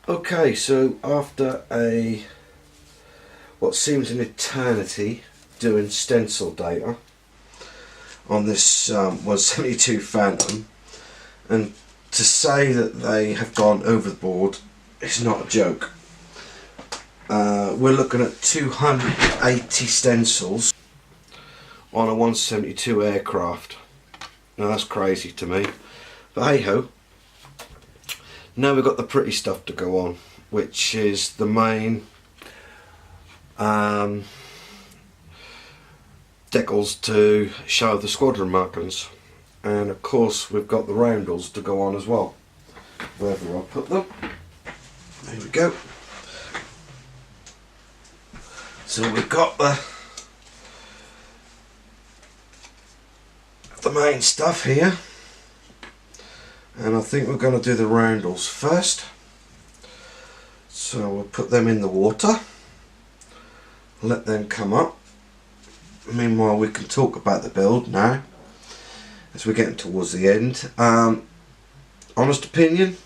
Okay, so after what seems an eternity doing stencil data on this 172 Phantom, and to say that they have gone overboard is not a joke. We're looking at 280 stencils on a 172 aircraft. Now that's crazy to me, but hey ho. Now we've got the pretty stuff to go on, which is the main decals to show the squadron markings, and of course we've got the roundels to go on as well, wherever I put them. There we go. So we've got the main stuff here, and I think we're going to do the roundels first. So we'll put them in the water, let them come up. Meanwhile we can talk about the build now as we're getting towards the end. Honest opinion,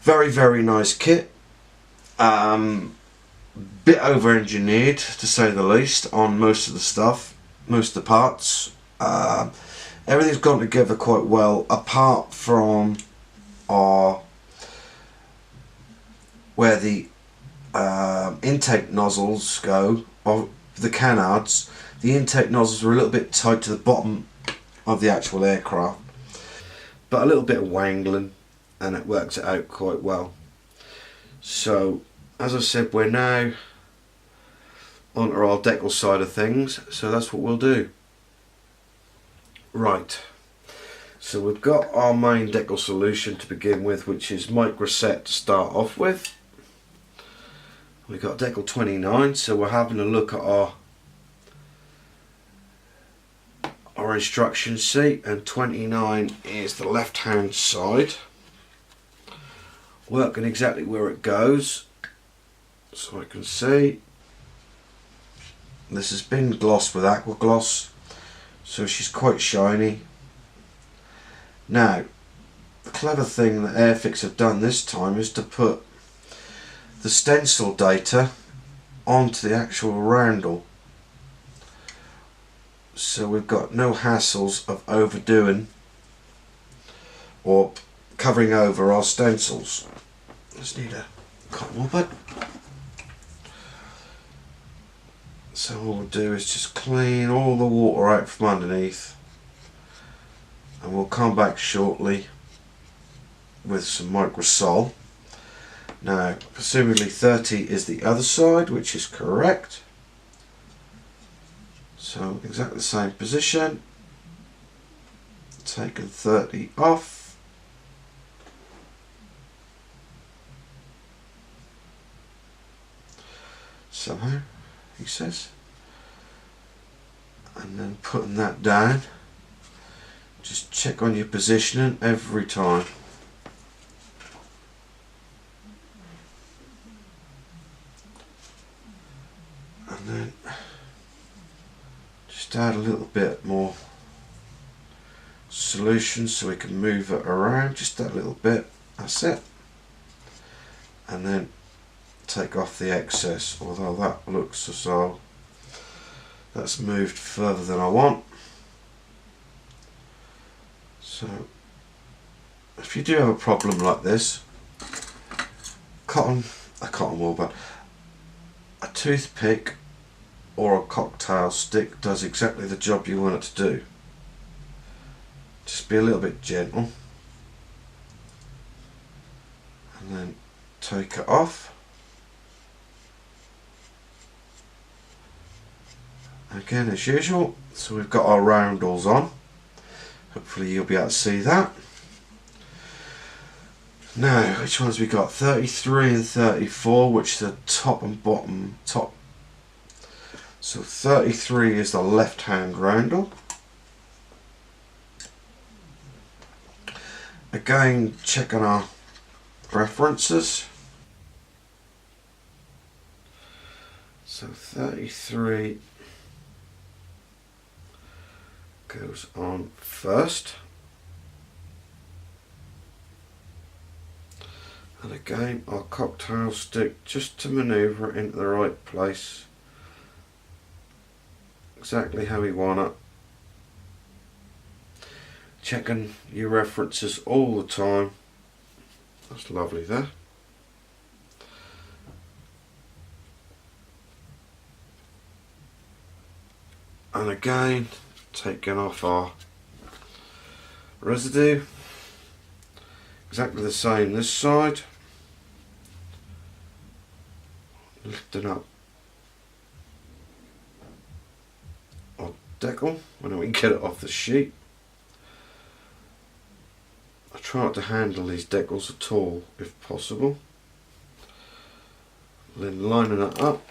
very nice kit. Bit over engineered to say the least on most of the stuff, most of the parts. Everything's gone together quite well, apart from where the intake nozzles go of the canards. The intake nozzles are a little bit tight to the bottom of the actual aircraft, but a little bit of wangling and it works it out quite well. So as I said, we're now onto our decal side of things, so that's what we'll do. Right, so we've got our main decal solution to begin with, which is microset to start off with. We've got decal 29, so we're having a look at our instruction sheet, and 29 is the left hand side, working exactly where it goes, so I can see. This has been glossed with aqua gloss, so she's quite shiny. Now, the clever thing that Airfix have done this time is to put the stencil data onto the actual roundel, so we've got no hassles of overdoing or covering over our stencils. Just need a cotton wool bud. So all we'll do is just clean all the water out from underneath, and we'll come back shortly with some microsol. Now presumably 30 is the other side, which is correct. So exactly the same position, taking 30 off. Somehow, he says, and then putting that down. Just check on your positioning every time. And then just add a little bit more solution so we can move it around, just that little bit, that's it. And then take off the excess, although that looks as though that's moved further than I want. So if you do have a problem like this, a cotton wool, but a toothpick or a cocktail stick does exactly the job you want it to do. Just be a little bit gentle and then take it off. Again as usual, so we've got our roundels on. Hopefully you'll be able to see that. Now, which ones we got? 33 and 34, which are the top and bottom top. So 33 is the left hand roundel. Again, checking our preferences. So 33 goes on first. And again, our cocktail stick just to manoeuvre it into the right place. Exactly how we want it. Checking your references all the time. That's lovely there. And again, taking off our residue. Exactly the same this side. Lifting up our decal when we get it off the sheet. I try not to handle these decals at all if possible. Then lining it up.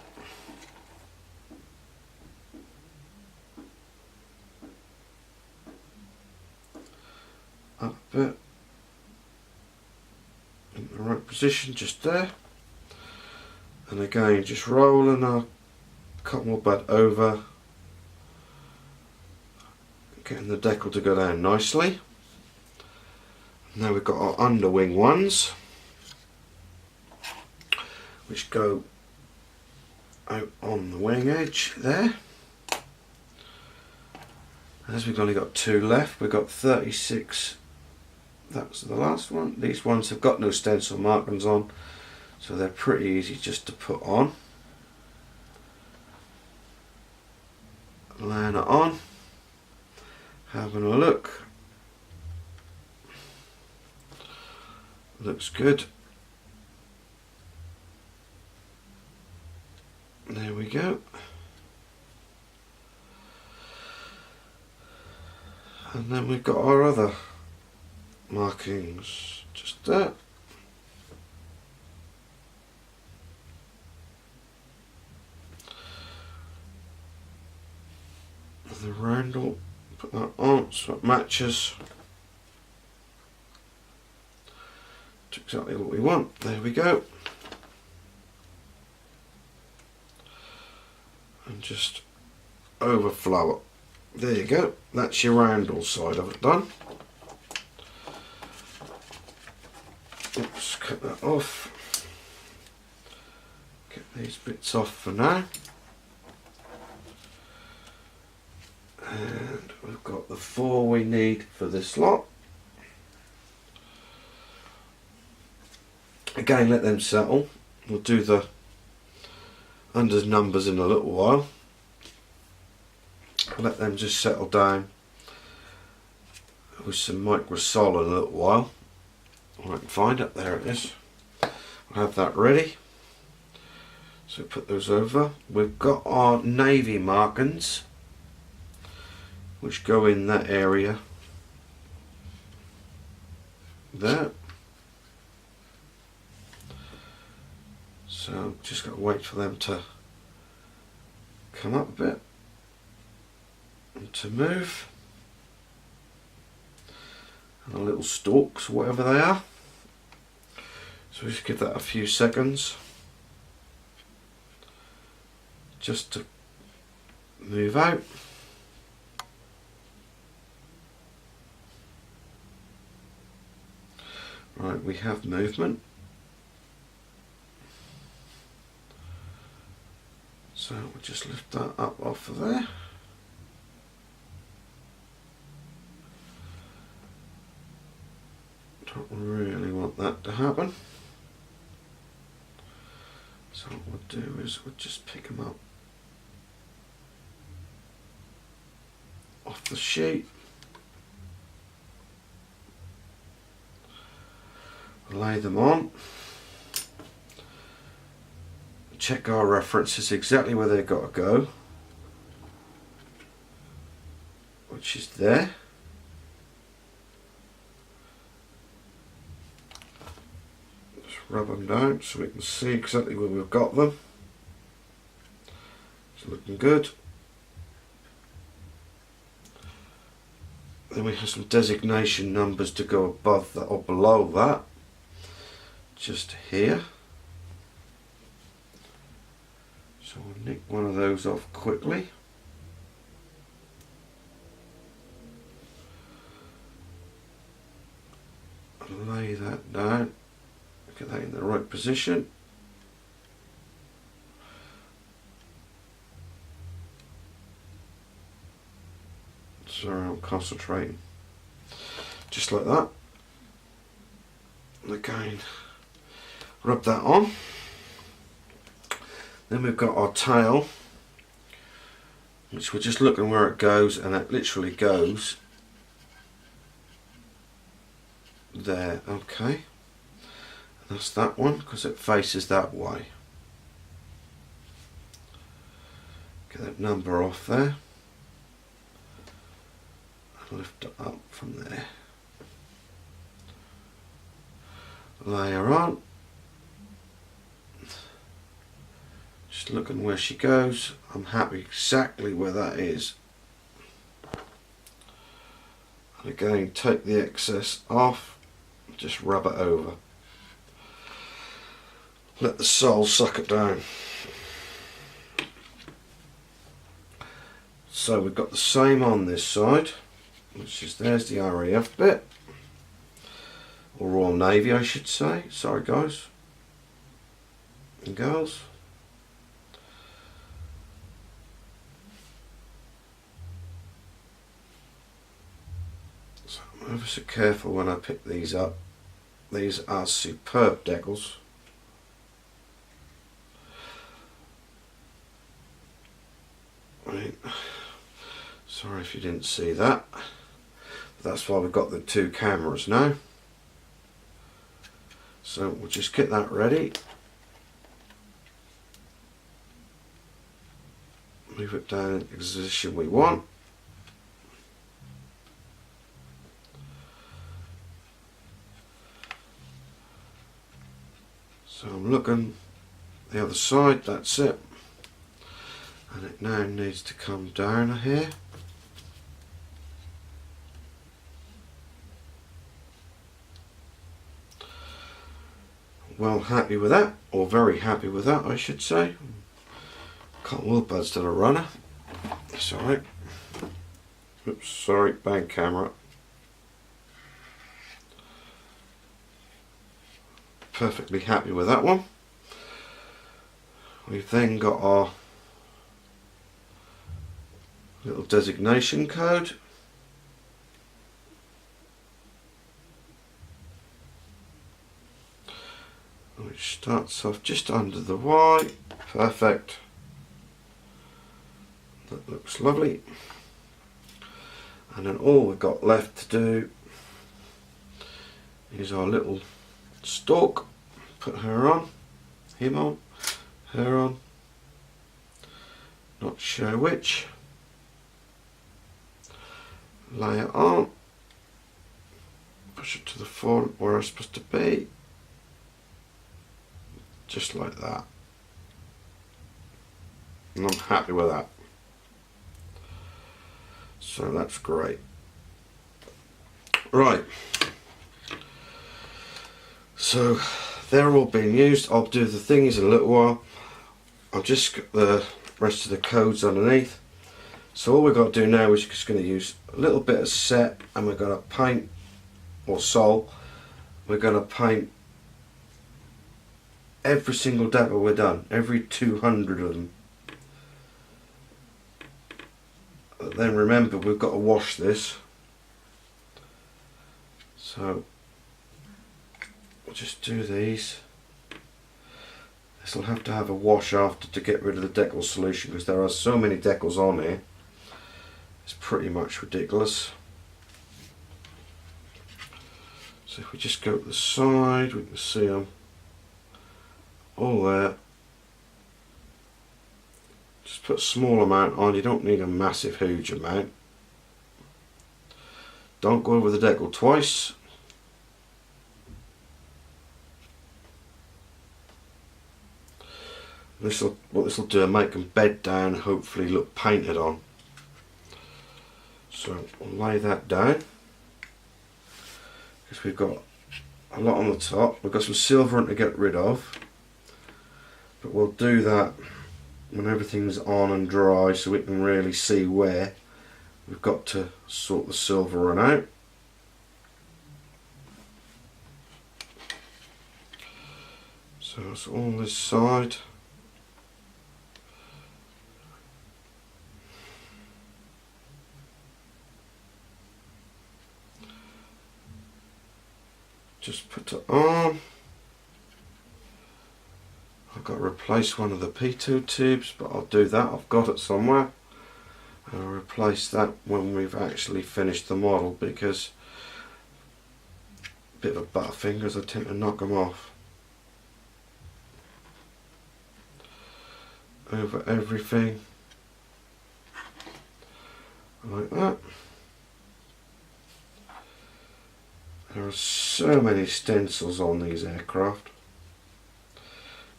Up a bit. In the right position just there. And again, just rolling our cotton wool bud over, getting the decal to go down nicely. Now we've got our underwing ones, which go out on the wing edge there. As we've only got 2 left, we've got 36. That was the last one. These ones have got no stencil markings on, so they're pretty easy just to put on. Laying it on, having a look. Looks good. There we go. And then we've got our other markings just there. The roundel, put that on so it matches to exactly what we want. There we go. And just overflow it. There you go. That's your roundel side of it done. Oops, cut that off. Get these bits off for now. And we've got the 4 we need for this lot. Again, let them settle. We'll do the under numbers in a little while. I'll let them just settle down with some microsol in a little while. I can find it, there it is. I'll have that ready. So put those over. We've got our navy markings, which go in that area there. So just got to wait for them to come up a bit and to move. And the little stalks, whatever they are. So just give that a few seconds just to move out. Right, we have movement. So we'll just lift that up off of there. Don't really want that to happen. So what we'll do is we'll just pick them up off the sheet. Lay them on. Check our references exactly where they've got to go, which is there. Just rub them down so we can see exactly where we've got them. It's looking good. Then we have some designation numbers to go above that or below that, just here. So we'll nick one of those off quickly. Lay that down, get that in the right position. Sorry, I'm concentrating. Just like that. And again, rub that on. Then we've got our tail, which we're just looking where it goes, and that literally goes there. Okay, that's that one because it faces that way. Get that number off there. Lift it up from there. Layer on. Just looking where she goes. I'm happy exactly where that is. And again, take the excess off. Just rub it over. Let the sole suck it down. So we've got the same on this side, which is, there's the RAF bit, or Royal Navy I should say, sorry guys and girls. So I'm ever so careful when I pick these up. These are superb decals. Right. Sorry if you didn't see that. That's why we've got the two cameras now. So we'll just get that ready. Move it down in the position we want. So I'm looking the other side, that's it. And it now needs to come down here. Well happy with that, or very happy with that I should say. Cotton wool buds to the runner. It's alright. Oops, sorry, bad camera. Perfectly happy with that one. We've then got our little designation code. Which starts off just under the Y. Perfect. That looks lovely. And then all we've got left to do is our little stalk. Put her on, him on, her on. Not sure which. Lay it on. Push it to the front where it's supposed to be. Just like that. And I'm happy with that. So that's great. Right. So they're all being used. I'll do the thingies in a little while. I've just got the rest of the codes underneath. So all we've got to do now is just going to use a little bit of set, and we're going to paint, or sole, we're going to paint every single decal we're done, every 200 of them. Then remember, we've got to wash this, so we'll just do these. This will have to have a wash after to get rid of the decal solution, because there are so many decals on here. It's pretty much ridiculous. So if we just go to the side, we can see them all there. Just put a small amount on, you don't need a massive huge amount. Don't go over the decal twice. What this will do, make them bed down, hopefully look painted on. So we'll lay that down, because we've got a lot on the top. We've got some silver to get rid of, but we'll do that when everything's on and dry so we can really see where we've got to sort the silver out. So it's all this side. Just put it on. I've got to replace one of the P2 tubes, but I'll do that. I've got it somewhere. I'll replace that when we've actually finished the model, because a bit of butterfingers, I tend to knock them off. Over everything, like that. There are so many stencils on these aircraft.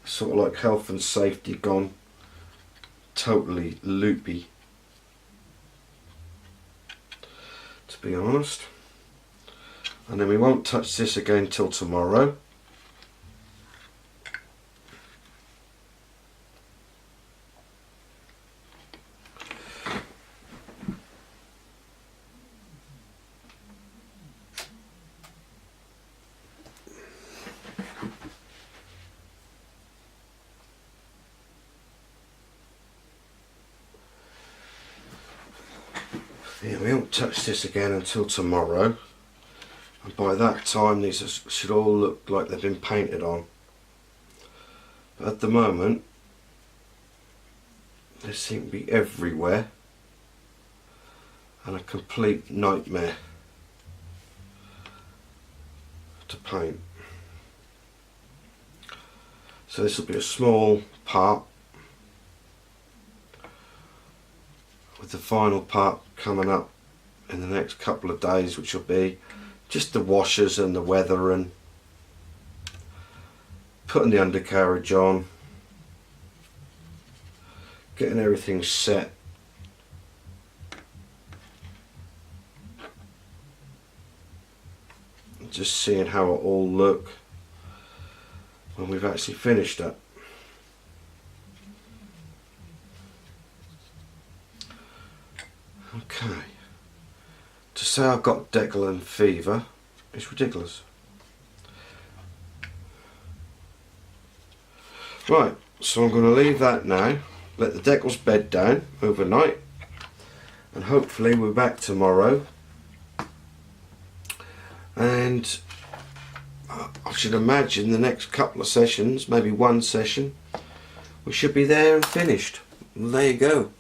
Sort of like health and safety gone totally loopy, to be honest. And then we won't touch this again till tomorrow. Yeah, we won't touch this again until tomorrow, and by that time these should all look like they've been painted on. But at the moment they seem to be everywhere and a complete nightmare to paint. So this will be a small part, with the final part coming up in the next couple of days, which will be just the washers and the weather and putting the undercarriage on, getting everything set, and just seeing how it all look when we've actually finished it. Okay, to say I've got Declan fever is ridiculous. Right, so I'm going to leave that now, let the decals bed down overnight, and hopefully we're back tomorrow, and I should imagine the next couple of sessions, maybe one session, we should be there and finished. Well, there you go.